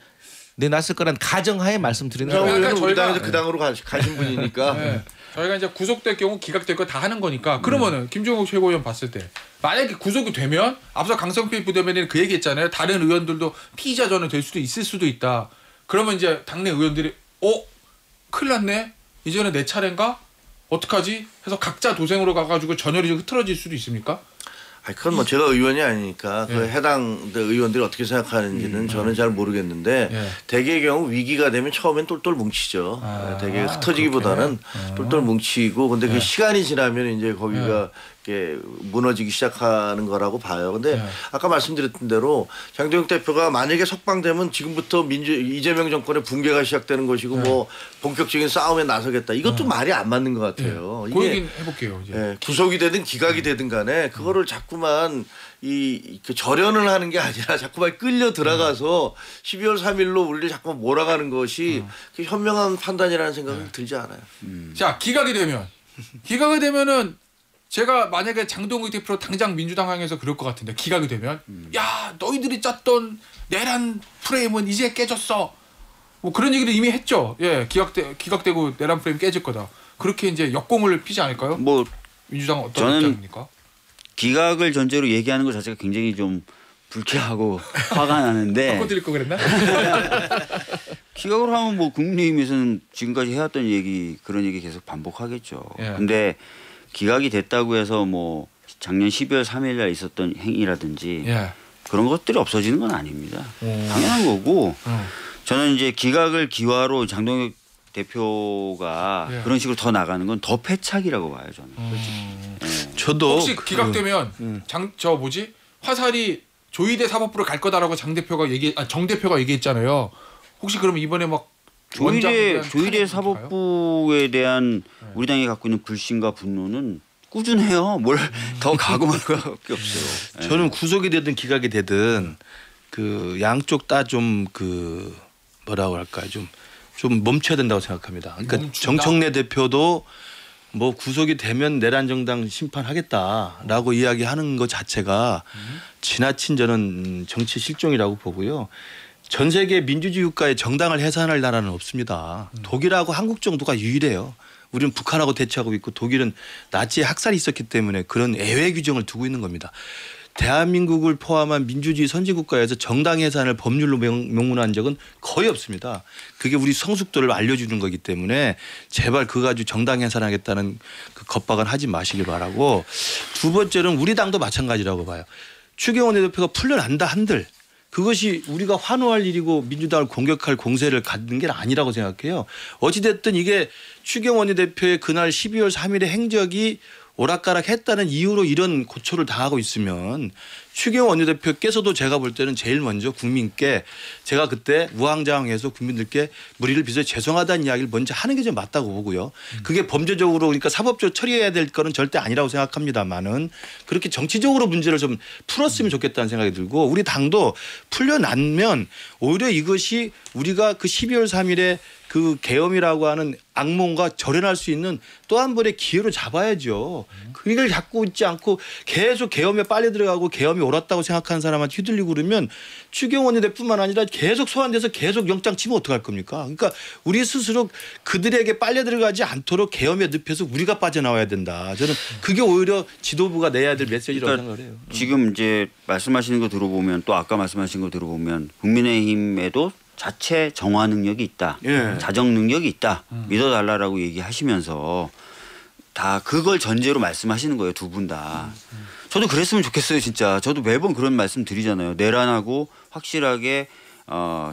내놨을 거란 가정하에 말씀드리는 거예요. 그러니까 우리 당에서 그 당으로 가신 분이니까. 저희가 이제 구속될 경우 기각될 거 다 하는 거니까 그러면은 김종국 최고위원 봤을 때 만약에 구속이 되면 앞서 강성필 부대변인이 그 얘기했잖아요. 다른 의원들도 피의자 전환 될 수도 있을 수도 있다. 그러면 이제 당내 의원들이 큰일 났네. 이제는 내 차례인가? 어떡하지? 해서 각자 도생으로 가가지고 전열이 좀 흐트러질 수도 있습니까? 그건 뭐 제가 의원이 아니니까 그 해당 의원들이 어떻게 생각하는지는 저는 잘 모르겠는데 대개의 경우 위기가 되면 처음엔 똘똘 뭉치죠. 되게 흩어지기보다는 똘똘 뭉치고 근데 그 시간이 지나면 이제 거기가 이렇게 무너지기 시작하는 거라고 봐요. 근데 아까 말씀드렸던 대로 장동혁 대표가 만약에 석방되면 지금부터 이재명 정권의 붕괴가 시작되는 것이고 뭐 본격적인 싸움에 나서겠다. 이것도 말이 안 맞는 것 같아요. 그 얘기는 해볼게요. 이제. 구속이 되든 기각이 되든 간에 그거를 자꾸만 그 절연을 하는 게 아니라 자꾸만 끌려 들어가서 12월 3일로 우리를 자꾸만 몰아가는 것이 현명한 판단이라는 생각은 들지 않아요. 자, 기각이 되면은 제가 만약에 장동국 대표로 당장 민주당 향해서 그럴 것 같은데 기각이 되면 야 너희들이 짰던 내란 프레임은 이제 깨졌어. 뭐 그런 얘기를 이미 했죠. 기각되고 내란 프레임 깨질 거다. 그렇게 이제 역공을 피지 않을까요? 뭐 민주당은 어떤 저는 입장입니까? 기각을 전제로 얘기하는 것 자체가 굉장히 좀 불쾌하고 화가 나는데 바꿔드릴 거 그랬나? 기각을 하면 뭐 국민의힘에서는 지금까지 해왔던 얘기 그런 얘기 계속 반복하겠죠. 예. 근데 기각이 됐다고 해서 뭐 작년 12월 3일 날 있었던 행위라든지 예. 그런 것들이 없어지는 건 아닙니다. 당연한 거고 저는 이제 기각을 기화로 장동혁 대표가 예. 그런 식으로 더 나가는 건 더 패착이라고 봐요 저는. 저도 혹시 기각되면 화살이 조희대 사법부로 갈 거다라고 정 대표가 얘기했잖아요. 혹시 그럼 이번에 막 조희대 사법부에 대한 우리 당이 갖고 있는 불신과 분노는 꾸준해요. 뭘 더 가공할 수밖에 없어요. 저는 구속이 되든 기각이 되든 그 양쪽 다 좀 그 뭐라고 할까요? 좀 멈춰야 된다고 생각합니다. 그러니까 멈춘다? 정청래 대표도 뭐 구속이 되면 내란 정당 심판하겠다라고 이야기하는 것 자체가 지나친 저는 정치 실종이라고 보고요. 전 세계 민주주의 국가에 정당을 해산할 나라는 없습니다. 독일하고 한국 정도가 유일해요. 우리는 북한하고 대치하고 있고 독일은 나치의 학살이 있었기 때문에 그런 예외 규정을 두고 있는 겁니다. 대한민국을 포함한 민주주의 선진국가에서 정당 해산을 법률로 명문한 적은 거의 없습니다. 그게 우리 성숙도를 알려주는 거기 때문에 제발 그거 가지고 정당 해산하겠다는 그 겁박은 하지 마시길 바라고, 두 번째는 우리 당도 마찬가지라고 봐요. 추경호 원내대표가 풀려난다 한들 그것이 우리가 환호할 일이고 민주당을 공격할 공세를 갖는 게 아니라고 생각해요. 어찌됐든 이게 추경호 원내대표의 그날 12월 3일의 행적이 오락가락했다는 이유로 이런 고초를 당하고 있으면 추경호 원내대표께서도 제가 볼 때는 제일 먼저 국민께, 제가 그때 우왕좌왕해서 국민들께 무리를 빚어 죄송하다는 이야기를 먼저 하는 게 좀 맞다고 보고요. 그게 범죄적으로 그러니까 사법적으로 처리해야 될 거는 절대 아니라고 생각합니다만은 그렇게 정치적으로 문제를 좀 풀었으면 좋겠다는 생각이 들고, 우리 당도 풀려나면 오히려 이것이 우리가 그 12월 3일에 그 계엄이라고 하는 악몽과 절연할 수 있는 또 한 번의 기회로 잡아야죠. 그걸 잡고 있지 않고 계속 계엄에 빨려 들어가고 계엄이 옳았다고 생각하는 사람한테 휘둘리고 그러면 추경호 원내대표뿐만 아니라 계속 소환돼서 계속 영장 치면 어떡할 겁니까? 그러니까 우리 스스로 그들에게 빨려 들어가지 않도록 계엄에 늪에서 우리가 빠져나와야 된다. 저는 그게 오히려 지도부가 내야 될 메시지라고 생각을 해요. 지금 이제 말씀하시는 거 들어보면, 또 아까 말씀하신 거 들어보면 국민의힘에도 자체 정화 능력이 있다. 예. 자정 능력이 있다. 믿어달라라고 얘기하시면서 다 그걸 전제로 말씀하시는 거예요. 두 분 다. 저도 그랬으면 좋겠어요. 진짜. 저도 매번 그런 말씀 드리잖아요. 내란하고 확실하게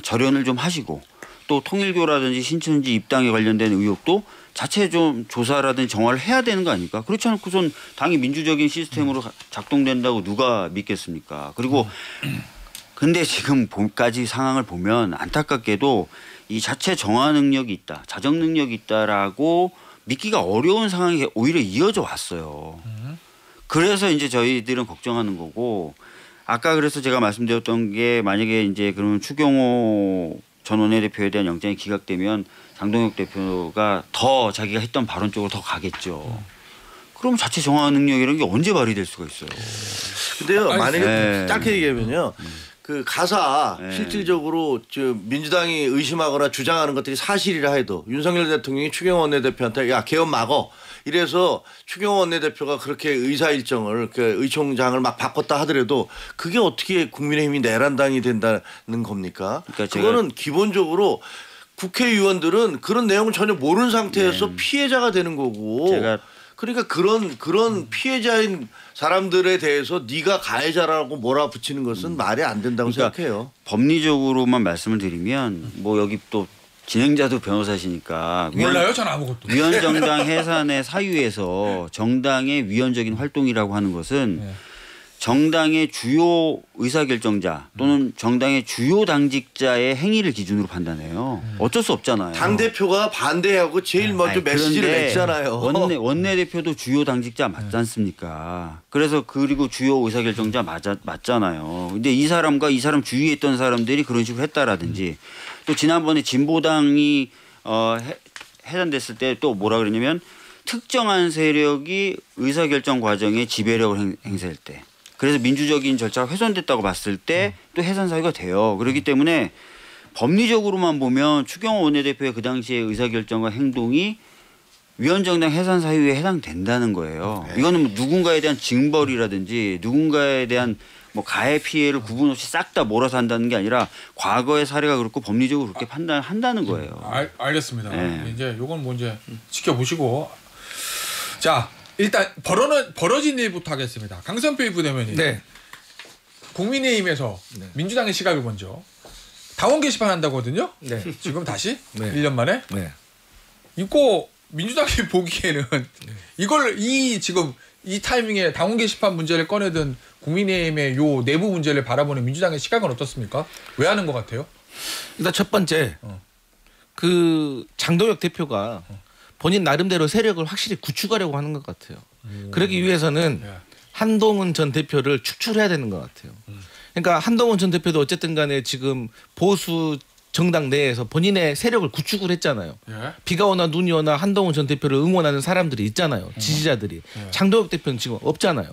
절연을 좀 하시고, 또 통일교라든지 신천지 입당에 관련된 의혹도 자체 좀 조사라든지 정화를 해야 되는 거 아닙니까? 그렇지 않고선 당이 민주적인 시스템으로 작동된다고 누가 믿겠습니까? 그리고 근데 지금까지 상황을 보면 안타깝게도 이 자체 정화 능력이 있다, 자정 능력이 있다라고 믿기가 어려운 상황이 오히려 이어져 왔어요. 그래서 이제 저희들은 걱정하는 거고, 아까 그래서 제가 말씀드렸던 게, 만약에 이제 그러면 추경호 전 원내대표에 대한 영장이 기각되면 장동혁 대표가 더 자기가 했던 발언 쪽으로 더 가겠죠. 그럼 자체 정화 능력이라는 게 언제 발휘될 수가 있어요. 근데요, 만약에 네. 짧게 얘기하면요. 그 가사 네. 실질적으로 민주당이 의심하거나 주장하는 것들이 사실이라 해도 윤석열 대통령이 추경호 원내대표한테 야 개헌 막어 이래서 추경호 원내대표가 그렇게 의사 일정을 의총장을 막 바꿨다 하더라도 그게 어떻게 국민의힘이 내란당이 된다는 겁니까? 그러니까 그거는 기본적으로 국회의원들은 그런 내용을 전혀 모르는 상태에서 네. 피해자가 되는 거고. 제가 그러니까 그런 피해자인 사람들에 대해서 네가 가해자라고 몰아붙이는 것은 말이 안 된다고 그러니까 생각해요. 법리적으로만 말씀을 드리면, 뭐 여기 또 진행자도 변호사시니까 몰라요, 전 아무것도. 위헌정당 해산의 사유에서 정당의 위헌적인 활동이라고 하는 것은 네. 정당의 주요 의사결정자 또는 정당의 주요 당직자의 행위를 기준으로 판단해요. 어쩔 수 없잖아요. 당 대표가 반대하고 제일 먼저 메시지를 그런데 냈잖아요. 원내대표도 주요 당직자 맞지 않습니까? 그래서 그리고 주요 의사결정자 맞잖아요. 근데 이 사람과 이 사람 주위에 있던 사람들이 그런 식으로 했다라든지, 또 지난번에 진보당이 해산됐을 때 또 뭐라 그러냐면 특정한 세력이 의사결정 과정에 지배력을 행사할 때, 그래서 민주적인 절차가 훼손됐다고 봤을 때 또 해산 사유가 돼요. 그렇기 때문에 법리적으로만 보면 추경호 원내대표의 그 당시의 의사결정과 행동이 위헌정당 해산 사유에 해당된다는 거예요. 이거는 누군가에 대한 징벌이라든지 누군가에 대한 뭐 가해 피해를 구분 없이 싹 다 몰아서 한다는 게 아니라 과거의 사례가 그렇고 법리적으로 그렇게 판단한다는 거예요. 알겠습니다. 네. 이제 요건 뭐 이제 지켜보시고 자 일단 벌어진 일부터 하겠습니다. 강선표 부대변인. 네. 국민의힘에서 네. 민주당의 시각을 먼저 당원 게시판 한다거든요. 네. 지금 다시 네. 1년 만에 네. 이거 민주당이 보기에는 이걸 지금 이 타이밍에 당원 게시판 문제를 꺼내든 국민의힘의 요 내부 문제를 바라보는 민주당의 시각은 어떻습니까? 왜 하는 것 같아요? 일단 첫 번째 그 장동혁 대표가 본인 나름대로 세력을 확실히 구축하려고 하는 것 같아요. 그러기 위해서는 예. 한동훈 전 대표를 축출해야 되는 것 같아요. 그러니까 한동훈 전 대표도 어쨌든 간에 지금 보수 정당 내에서 본인의 세력을 구축을 했잖아요. 예. 비가 오나 눈이 오나 한동훈 전 대표를 응원하는 사람들이 있잖아요. 지지자들이. 장동혁 대표는 지금 없잖아요.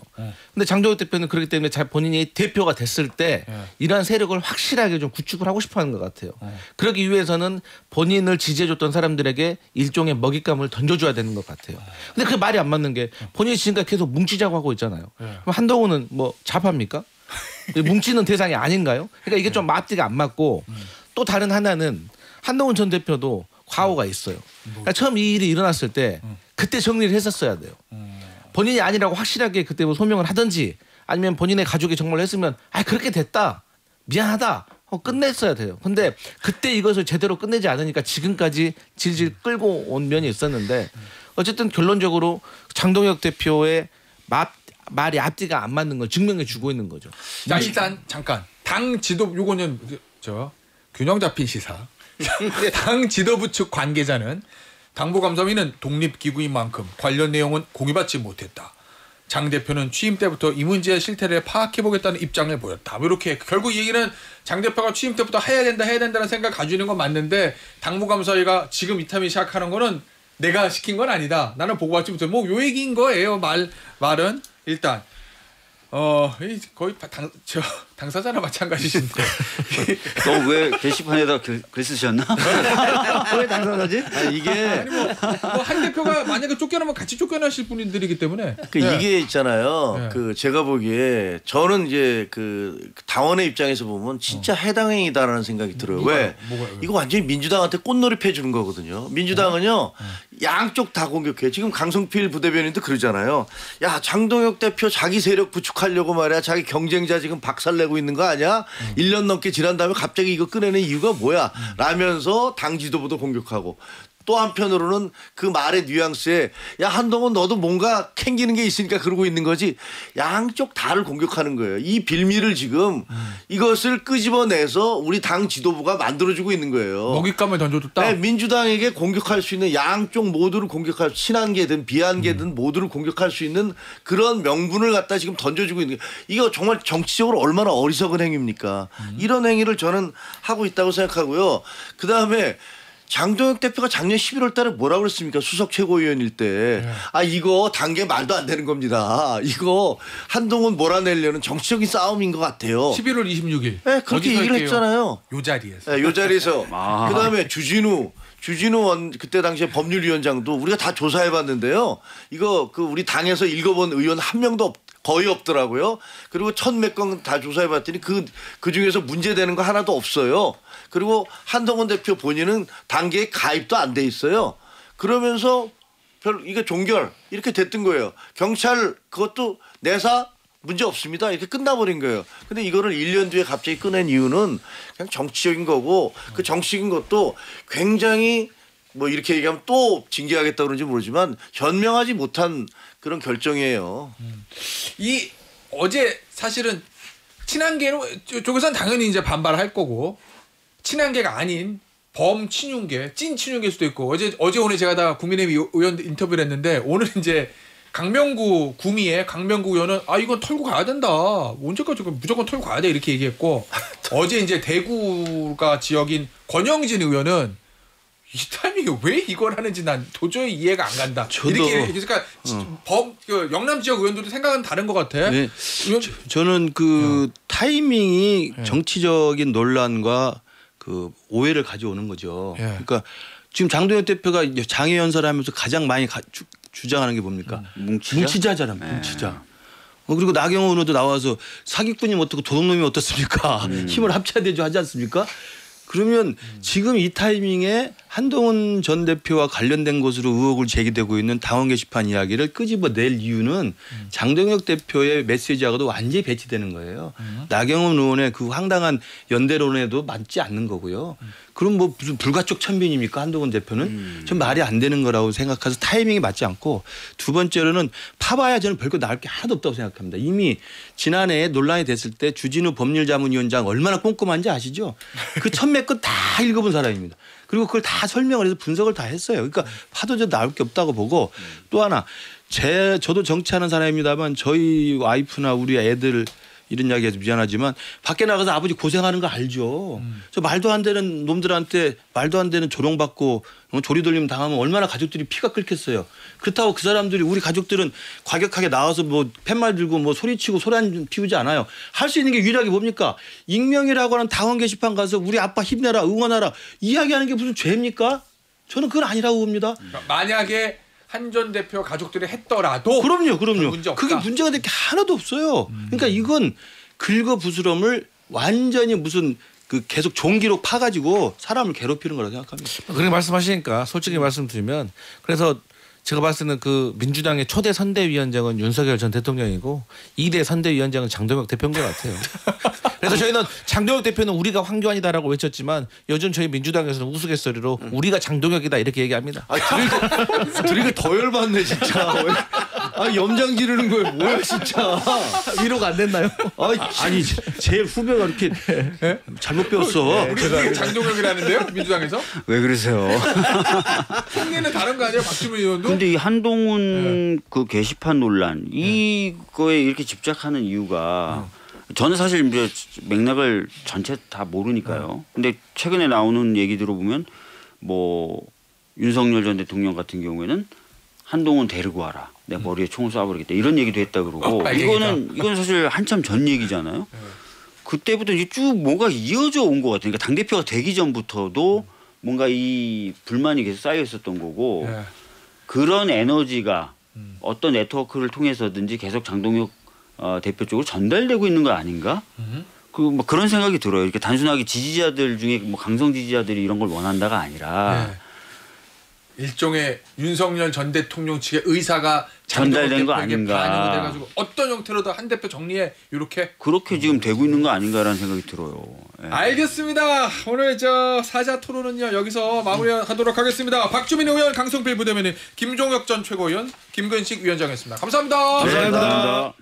근데 장동혁 대표는 그렇기 때문에 본인이 대표가 됐을 때 이러한 세력을 확실하게 좀 구축을 하고 싶어 하는 것 같아요. 그러기 위해서는 본인을 지지해줬던 사람들에게 일종의 먹잇감을 던져줘야 되는 것 같아요. 근데 그게 말이 안 맞는 게 본인이 지금까지 계속 뭉치자고 하고 있잖아요. 그럼 한동훈은 뭐 잡합니까? 뭉치는 대상이 아닌가요? 그러니까 이게 좀 앞뒤가 안 맞고 또 다른 하나는 한동훈 전 대표도 과오가 있어요. 그러니까 처음 이 일이 일어났을 때 그때 정리를 했었어야 돼요. 본인이 아니라고 확실하게 그때 뭐 소명을 하든지 아니면 본인의 가족이 정말 했으면 그렇게 됐다. 미안하다. 끝냈어야 돼요. 근데 그때 이것을 제대로 끝내지 않으니까 지금까지 질질 끌고 온 면이 있었는데 어쨌든 결론적으로 장동혁 대표의 말이 앞뒤가 안 맞는 걸 증명해 주고 있는 거죠. 자 일단 잠깐 당 지도 요거는 균형 잡힌 시사. 당 지도부 측 관계자는 당부감사위는 독립기구인 만큼 관련 내용은 공유받지 못했다. 장 대표는 취임 때부터 이 문제의 실태를 파악해보겠다는 입장을 보였다. 이렇게 결국 이 얘기는 장 대표가 취임 때부터 해야 된다는 생각 가지고 있는 건 맞는데 당부감사위가 지금 이 타임에 시작하는 거는 내가 시킨 건 아니다. 나는 보고받지 못해. 뭐 요 얘기인 거예요. 말은 일단 거의 당사자나 마찬가지신데. 너 왜 게시판에다 글 쓰셨나? 왜 당사자지? 이게 한 대표가 만약에 쫓겨나면 같이 쫓겨나실 분들이기 때문에. 이게 있잖아요. 네. 제가 보기에 저는 이제 당원의 입장에서 보면 진짜 해당행위다라는 생각이 들어요. 왜? 뭐가요? 이거 완전히 민주당한테 꽃놀이패 주는 거거든요. 민주당은요 양쪽 다 공격해. 지금 강성필 부대변인도 그러잖아요. 야 장동혁 대표 자기 세력 구축하려고 말이야. 자기 경쟁자 지금 박살내고 있는 거 아니야? 1년 넘게 지난 다음에 갑자기 이거 꺼내는 이유가 뭐야? 라면서 당 지도부도 공격하고 또 한편으로는 그 말의 뉘앙스에 야 한동훈 너도 뭔가 캥기는 게 있으니까 그러고 있는 거지. 양쪽 다를 공격하는 거예요. 이 빌미를 지금 이것을 끄집어내서 우리 당 지도부가 만들어주고 있는 거예요. 먹잇감을 던져줬다. 네, 민주당에게 공격할 수 있는 양쪽 모두를 공격할 친한계든 비한계든 모두를 공격할 수 있는 그런 명분을 갖다 지금 던져주고 있는 게 이거 정말 정치적으로 얼마나 어리석은 행위입니까? 이런 행위를 저는 하고 있다고 생각하고요. 그다음에 장동혁 대표가 작년 11월 달에 뭐라고 그랬습니까? 수석 최고위원일 때. 이거 단계 말도 안 되는 겁니다. 이거 한동훈 몰아내려는 정치적인 싸움인 것 같아요. 11월 26일. 네, 그렇게 얘기를 했잖아요. 요 자리에서. 네, 요 자리에서. 그다음에 주진우 그때 당시에 법률위원장도 우리가 다 조사해 봤는데요. 이거 우리 당에서 읽어본 의원 한 명도 거의 없더라고요. 그리고 1,000몇 건 다 조사해 봤더니 그 중에서 문제되는 거 하나도 없어요. 그리고 한동훈 대표 본인은 단계에 가입도 안 돼 있어요. 그러면서 이게 종결 이렇게 됐던 거예요. 경찰 그것도 내사 문제 없습니다. 이렇게 끝나버린 거예요. 근데 이거를 1년 뒤에 갑자기 꺼낸 이유는 그냥 정치적인 거고 그 정치적인 것도 굉장히 뭐 이렇게 얘기하면 또 징계하겠다 그런지 모르지만 현명하지 못한 그런 결정이에요. 어제 사실은 친한계로 쪽에서는 당연히 이제 반발할 거고 친한계가 아닌 범친윤계, 찐친윤계일 수도 있고 어제 오늘 제가 다 국민의힘 의원 인터뷰를 했는데 오늘 이제 강명구 구미의 강명구 의원은 이건 털고 가야 된다. 언제까지 무조건 털고 가야 돼 이렇게 얘기했고 어제 이제 대구가 지역인 권영진 의원은 이 타이밍에 왜 이걸 하는지 난 도저히 이해가 안 간다. 이렇게 그러니까 영남 지역 의원들도 생각은 다른 것 같아. 네. 저는 타이밍이 정치적인 논란과 오해를 가져오는 거죠. 그러니까 지금 장동혁 대표가 장애 연설하면서 가장 많이 주장하는 게 뭡니까? 뭉치자잖아. 뭉치자. 그리고 나경원 의원도 나와서 사기꾼이면 어떻고 도둑놈이 어떻습니까? 힘을 합쳐야 되죠 하지 않습니까? 그러면 지금 이 타이밍에 한동훈 전 대표와 관련된 것으로 의혹을 제기되고 있는 당원 게시판 이야기를 끄집어낼 이유는 장동혁 대표의 메시지하고도 완전히 배치되는 거예요. 나경원 의원의 그 황당한 연대론에도 맞지 않는 거고요. 그럼 뭐 무슨 불가촉 천변입니까 한동훈 대표는? 좀 말이 안 되는 거라고 생각해서 타이밍이 맞지 않고 두 번째로는 파봐야 저는 별거 나올 게 하나도 없다고 생각합니다. 이미 지난해 논란이 됐을 때 주진우 법률자문위원장 얼마나 꼼꼼한지 아시죠? 그 천몇 건 다 읽어본 사람입니다. 그리고 그걸 다 설명을 해서 분석을 다 했어요. 그러니까 파도 저 나올 게 없다고 보고 또 하나 저도 정치하는 사람입니다만 저희 와이프나 우리 애들 이런 이야기해서 미안하지만 밖에 나가서 아버지 고생하는 거 알죠. 저 말도 안 되는 놈들한테 말도 안 되는 조롱받고 조리돌림 당하면 얼마나 가족들이 피가 끓겠어요. 그렇다고 그 사람들이 우리 가족들은 과격하게 나와서 뭐 팻말 들고 뭐 소리치고 소리 안 피우지 않아요. 할 수 있는 게 유일하게 뭡니까? 익명이라고 하는 당원 게시판 가서 우리 아빠 힘내라 응원하라 이야기하는 게 무슨 죄입니까? 저는 그건 아니라고 봅니다. 만약에 한 전 대표 가족들이 했더라도 그럼요. 문제 없다. 그게 문제가 될 게 하나도 없어요. 그러니까 이건 긁어부스럼을 완전히 무슨 그 계속 종기로 파가지고 사람을 괴롭히는 거라고 생각합니다. 그렇게 말씀하시니까 솔직히 말씀드리면 그래서 제가 봤을 때는 그 민주당의 초대 선대위원장은 윤석열 전 대통령이고 2대 선대위원장은 장동혁 대표인 것 같아요. 그래서 저희는 장동혁 대표는 우리가 황교안이다라고 외쳤지만 요즘 저희 민주당에서는 우스갯소리로 우리가 장동혁이다 이렇게 얘기합니다. 드리가 더 열받네 진짜. 염장 지르는 거예요. 뭐야 진짜. 위로가 안 됐나요? 아니 제일 후배가 이렇게 잘못 배웠어. 우리 장동혁이라는데요 민주당에서? 왜 그러세요? 총리는 다른 거 아니에요 박주민 의원도? 근데 이 한동훈 그 게시판 논란 이거에 이렇게 집착하는 이유가 저는 사실 이제 맥락을 전체 다 모르니까요. 근데 최근에 나오는 얘기 들어보면 뭐 윤석열 전 대통령 같은 경우에는 한동훈 데리고 와라. 내 머리에 총을 쏴버리겠다. 이런 얘기도 했다 그러고 이건 사실 한참 전 얘기잖아요. 그때부터 이제 쭉 뭔가 이어져 온 것 같아요. 그러니까 당대표가 되기 전부터도 뭔가 이 불만이 계속 쌓여 있었던 거고 그런 에너지가 어떤 네트워크를 통해서든지 계속 장동혁 대표 쪽으로 전달되고 있는 거 아닌가? 뭐 그런 생각이 들어요. 이렇게 단순하게 지지자들 중에 뭐 강성 지지자들이 이런 걸 원한다가 아니라 일종의 윤석열 전 대통령 측의 의사가 전달된 거 대표에게 아닌가. 반영이 돼가지고 어떤 형태로든 한 대표 정리해 이렇게. 그렇게 지금 되고 있는 거 아닌가라는 생각이 들어요. 예. 알겠습니다. 오늘 저 사자 토론은요 여기서 마무리하도록 하겠습니다. 박주민 의원, 강성필 부대변인, 김종혁 전 최고위원, 김근식 위원장이었습니다. 감사합니다. 감사합니다.